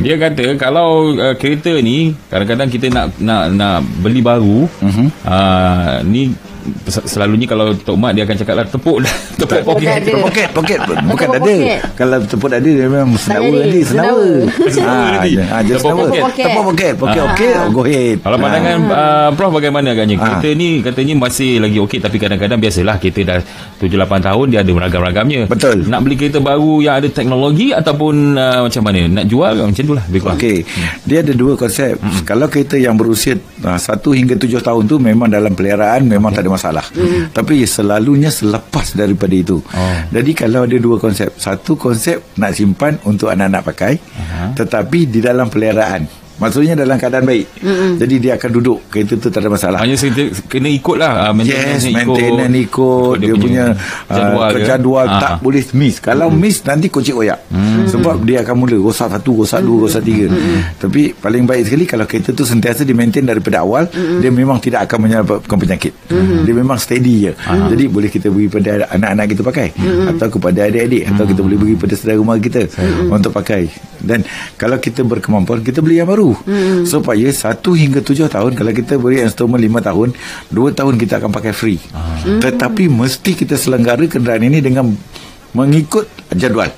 Dia kata kalau kereta ni kadang-kadang kita nak beli baru, ni selalunya kalau Tok Mat dia akan cakap lah tepuk poket. Poket bukan dada. Kalau tepuk dada dia memang senawa nanti, senawa. Tepuk poket. Okey, go ahead. Kalau pandangan Prof bagaimana agaknya? Kereta ni katanya masih lagi okey, tapi kadang-kadang biasalah kita dah 7-8 tahun dia ada beragam-ragamnya. Betul. Nak beli kereta baru yang ada teknologi ataupun macam mana? Nak jual macam itulah. Okey. Dia ada dua konsep. Kalau kereta yang berusia 1 hingga 7 tahun tu memang dalam peliharaan memang tak ada masalah. Tapi selalunya selepas daripada itu. Jadi kalau ada dua konsep. Satu konsep nak simpan untuk anak-anak pakai, tetapi di dalam peliharaan. Maksudnya dalam keadaan baik. Jadi dia akan duduk, kereta tu tak ada masalah. Hanya kena ikut lah, maintenance ikut dia punya jadual tak boleh miss. Kalau miss nanti kocik oyak. Sebab dia akan mula rosak 1, rosak 2, rosak 3. Tapi paling baik sekali kalau kereta tu sentiasa di maintain daripada awal, dia memang tidak akan menyebabkan penyakit. Dia memang steady je. Jadi boleh kita beri pada anak-anak kita pakai, atau kepada adik-adik, atau kita boleh beri pada saudara mara kita untuk pakai. Dan kalau kita berkemampuan, kita beli yang baru. Supaya 1 hingga 7 tahun, kalau kita beri installment 5 tahun, 2 tahun kita akan pakai free. Tetapi mesti kita selenggara kenderaan ini dengan mengikut jadual.